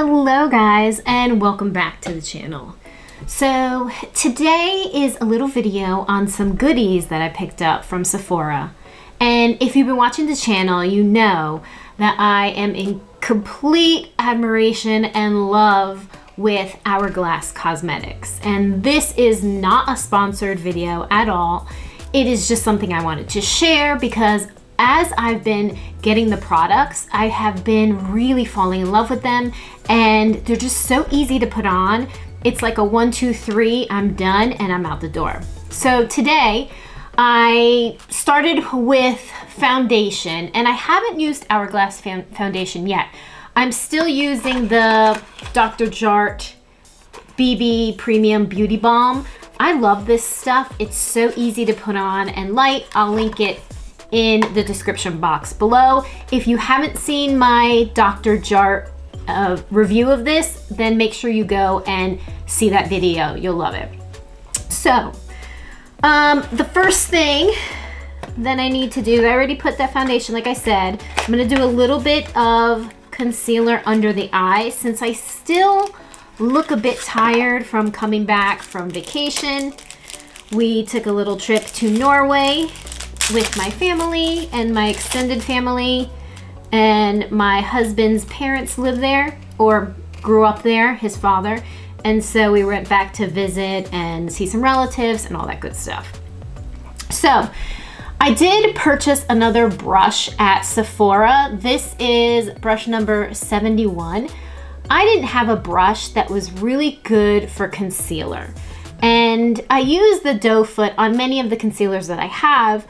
Hello guys, and welcome back to the channel. So today is a little video on some goodies that I picked up from Sephora. And if you've been watching the channel, you know that I am in complete admiration and love with Hourglass Cosmetics. And this is not a sponsored video at all. It is just something I wanted to share because as I've been getting the products, I have been really falling in love with them, and they're just so easy to put on. It's like a 1, 2, 3, I'm done and I'm out the door. So today I started with foundation, and I haven't used Hourglass foundation yet. I'm still using the Dr. Jart BB Premium Beauty Balm. I love this stuff. It's so easy to put on and light. I'll link it in the description box below. If you haven't seen my Dr. Jart review of this, then make sure you go and see that video. You'll love it. So, the first thing that I need to do, I already put that foundation, like I said. I'm gonna do a little bit of concealer under the eye since I still look a bit tired from coming back from vacation. We took a little trip to Norway with my family and my extended family, and my husband's parents live there or grew up there, his father, and so we went back to visit and see some relatives and all that good stuff. So I did purchase another brush at Sephora. This is brush number 71. I didn't have a brush that was really good for concealer, and I use the doe foot on many of the concealers that I have,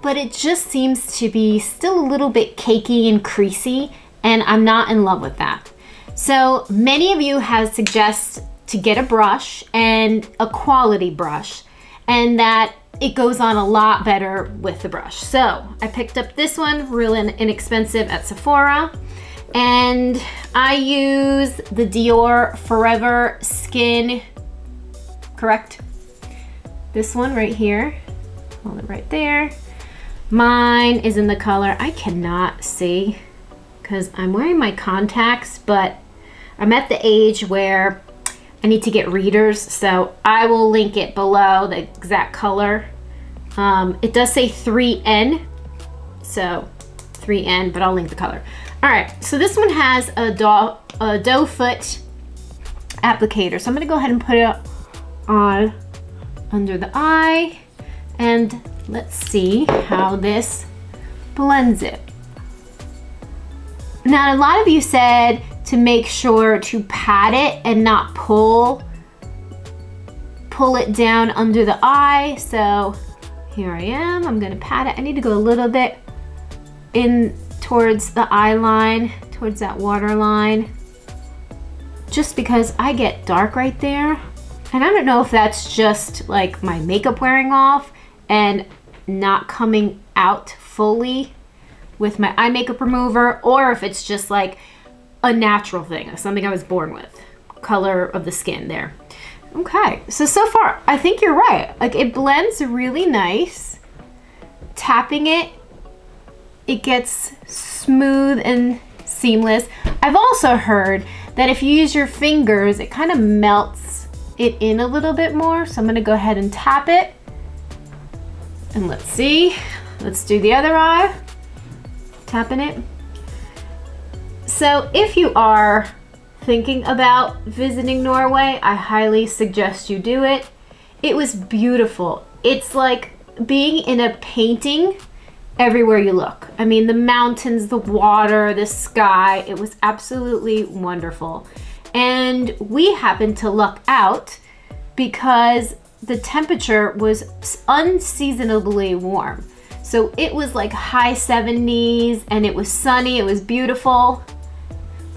but it just seems to be still a little bit cakey and creasy, and I'm not in love with that. So many of you have suggested to get a brush, and a quality brush, and that it goes on a lot better with the brush. So I picked up this one, real inexpensive at Sephora, and I use the Dior Forever Skin, correct? This one right here, hold it right there. Mine is in the color, I cannot see because I'm wearing my contacts, but I'm at the age where I need to get readers, so I will link it below, the exact color. It does say 3N, so 3N, but I'll link the color. All right, so this one has a doe foot applicator, so I'm gonna go ahead and put it on under the eye, and let's see how this blends it. Now, a lot of you said to make sure to pat it and not pull it down under the eye. So here I am, I'm gonna pat it. I need to go a little bit in towards the eye line, towards that water line, just because I get dark right there. And I don't know if that's just like my makeup wearing off and not coming out fully with my eye makeup remover, or if it's just like a natural thing, something I was born with, color of the skin there. Okay, so far, I think you're right. Like, it blends really nice. Tapping it, it gets smooth and seamless. I've also heard that if you use your fingers, it kind of melts it in a little bit more. So I'm gonna go ahead and tap it. And let's see, let's do the other eye, tapping it. So if you are thinking about visiting Norway, I highly suggest you do it. It was beautiful. It's like being in a painting everywhere you look. I mean, the mountains, the water, the sky, it was absolutely wonderful. And we happened to luck out because the temperature was unseasonably warm. So it was like high 70s, and it was sunny, it was beautiful.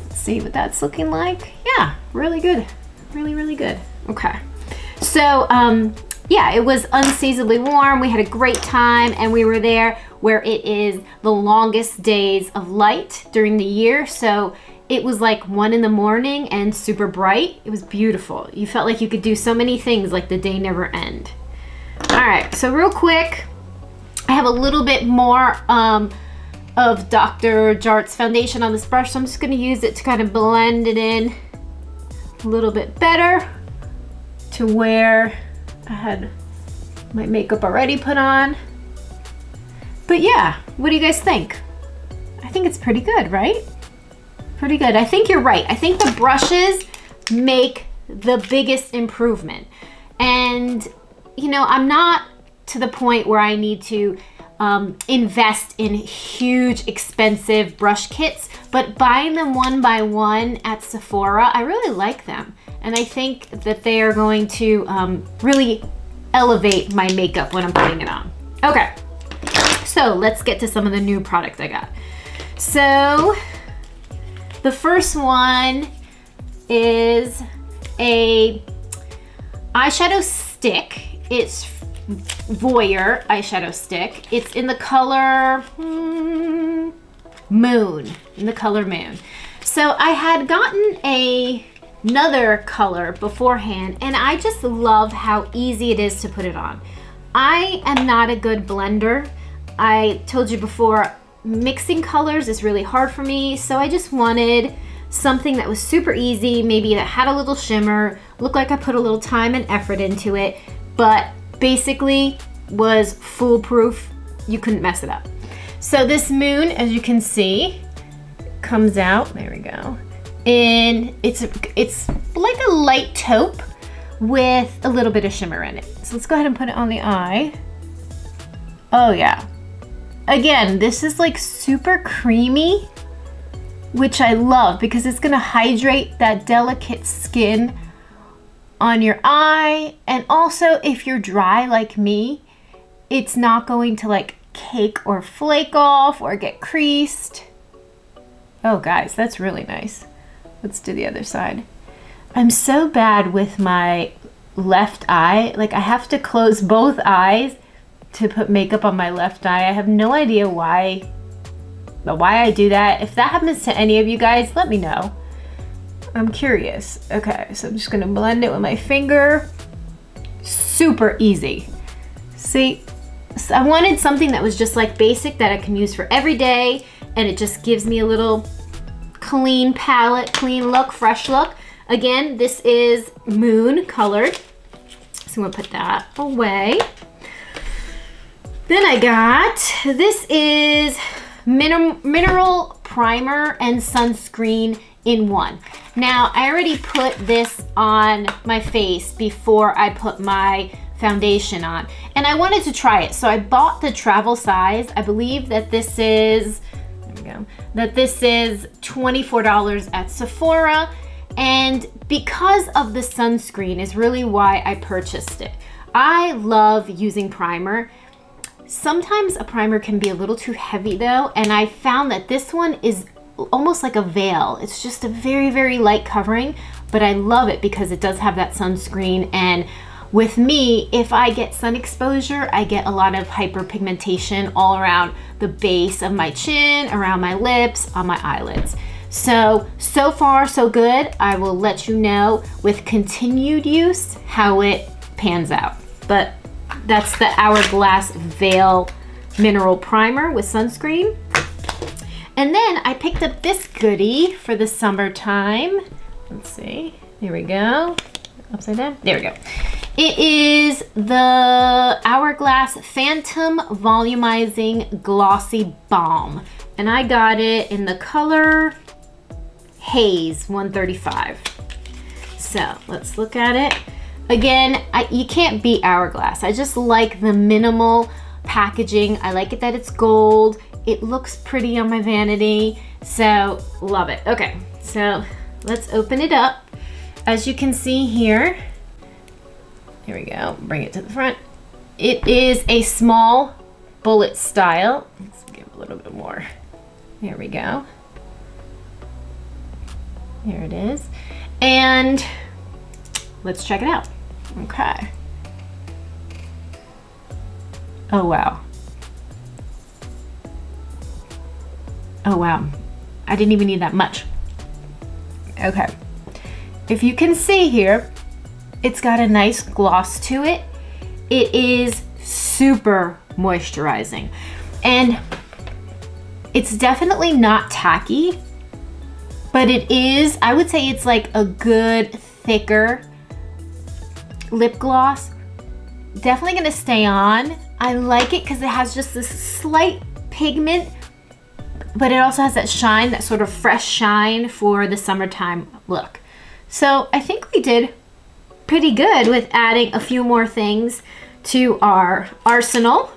Let's see what that's looking like. Yeah, really good, really, really good. Okay, so yeah, it was unseasonably warm. We had a great time, and we were there where it is the longest days of light during the year. So it was like 1 in the morning and super bright. It was beautiful. You felt like you could do so many things, like the day never end. All right, so real quick, I have a little bit more of Dr. Jart's foundation on this brush, so I'm just gonna use it to kind of blend it in a little bit better to where I had my makeup already put on. But yeah, what do you guys think? I think it's pretty good, right? Pretty good. I think you're right. I think the brushes make the biggest improvement. And, you know, I'm not to the point where I need to invest in huge, expensive brush kits, but buying them one by one at Sephora, I really like them. And I think that they are going to really elevate my makeup when I'm putting it on. Okay, so let's get to some of the new product I got. So the first one is a eyeshadow stick. It's Voyeur eyeshadow stick. It's in the color Moon, in the color Moon. So I had gotten another color beforehand, and I just love how easy it is to put it on. I am not a good blender. I told you before, mixing colors is really hard for me, so I just wanted something that was super easy, maybe that had a little shimmer, looked like I put a little time and effort into it, but basically was foolproof. You couldn't mess it up. So this Moon, as you can see, comes out, there we go, and it's like a light taupe with a little bit of shimmer in it. So let's go ahead and put it on the eye. Oh yeah. Again, this is like super creamy, which I love because it's gonna hydrate that delicate skin on your eye. And also, if you're dry like me, it's not going to like cake or flake off or get creased. Oh guys, that's really nice. Let's do the other side. I'm so bad with my left eye. Like I have to close both eyes to put makeup on my left eye. I have no idea why I do that. If that happens to any of you guys, let me know. I'm curious. Okay, so I'm just gonna blend it with my finger. Super easy. See, so I wanted something that was just like basic that I can use for every day, and it just gives me a little clean palette, clean look, fresh look. Again, this is Moon colored. So I'm gonna put that away. Then I got, this is mineral primer and sunscreen in one. Now, I already put this on my face before I put my foundation on, and I wanted to try it. So I bought the travel size. I believe that this is, there we go, that this is $24 at Sephora. And because of the sunscreen is really why I purchased it. I love using primer. Sometimes a primer can be a little too heavy though, and I found that this one is almost like a veil. It's just a very, very light covering, but I love it because it does have that sunscreen. And with me, if I get sun exposure, I get a lot of hyperpigmentation all around the base of my chin, around my lips, on my eyelids. So far so good. I will let you know with continued use how it pans out. But that's the Hourglass Veil Mineral Primer with sunscreen. And then I picked up this goodie for the summertime. Let's see, here we go. Upside down, there we go. It is the Hourglass Phantom Volumizing Glossy Balm. And I got it in the color Haze 135. So let's look at it. Again, you can't beat Hourglass. I just like the minimal packaging. I like it that it's gold. It looks pretty on my vanity, so love it. Okay, so let's open it up. As you can see here we go, bring it to the front. It is a small bullet style. Let's give a little bit more. There we go. Here it is. And let's check it out. Okay. Oh wow. Oh wow. I didn't even need that much. Okay. If you can see here, it's got a nice gloss to it. It is super moisturizing. And It's definitely not tacky, but it is, I would say it's like a good, thicker lip gloss. Definitely gonna stay on. I like it because it has just this slight pigment, but it also has that shine, that sort of fresh shine for the summertime look. So I think we did pretty good with adding a few more things to our arsenal.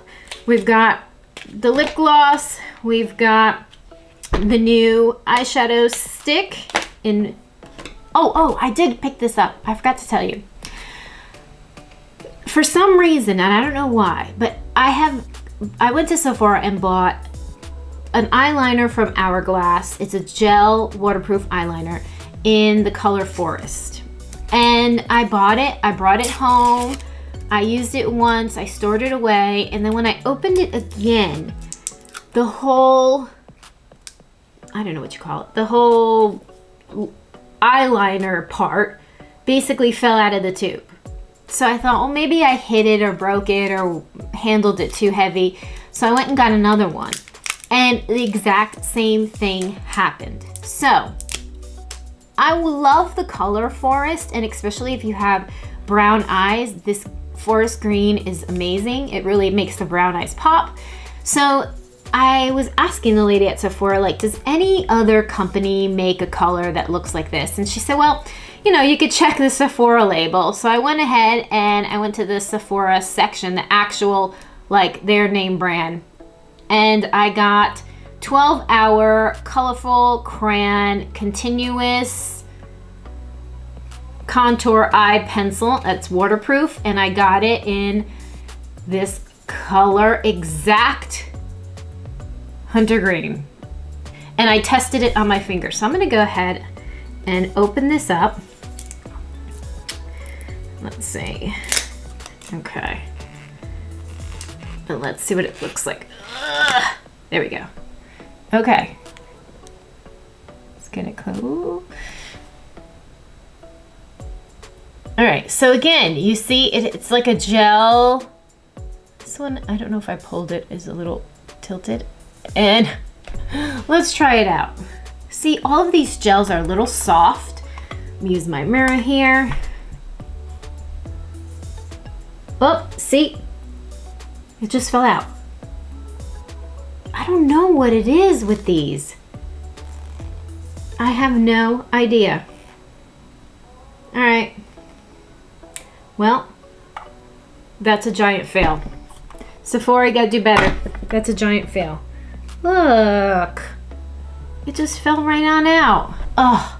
We've got the lip gloss, we've got the new eyeshadow stick in, oh, I did pick this up. I forgot to tell you. For some reason, and I don't know why, but I went to Sephora and bought an eyeliner from Hourglass. It's a gel waterproof eyeliner in the color Forest. And I bought it, I brought it home, I used it once, I stored it away, and then when I opened it again, the whole, I don't know what you call it, the whole eyeliner part basically fell out of the tube. So I thought, well, maybe I hit it or broke it or handled it too heavy. So I went and got another one. And the exact same thing happened. So I love the color Forest, and especially if you have brown eyes, this forest green is amazing. It really makes the brown eyes pop. So I was asking the lady at Sephora, like, does any other company make a color that looks like this? And she said, well, you know, you could check the Sephora label. So I went ahead and I went to the Sephora section, the actual, like, their name brand. And I got 12-hour colorful crayon continuous contour eye pencil that's waterproof, and I got it in this color exact hunter green, and I tested it on my finger. So I'm gonna go ahead and open this up. Let's see. Okay, and let's see what it looks like. There we go. Okay, let's get it close. All right, so again, you see it's like a gel. This one, I don't know if I pulled it, is a little tilted. And let's try it out. See, all of these gels are a little soft. Let me use my mirror here. Oh, see, it just fell out. I don't know what it is with these. I have no idea. All right. Well, that's a giant fail. Sephora, you gotta do better. That's a giant fail. Look, it just fell right on out. Oh,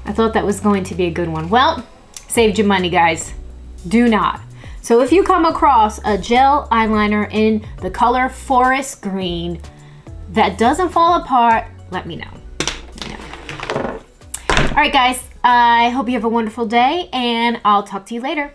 I thought that was going to be a good one. Well, saved you money, guys. Do not. So if you come across a gel eyeliner in the color forest green that doesn't fall apart, let me know. All right, guys, I hope you have a wonderful day, and I'll talk to you later.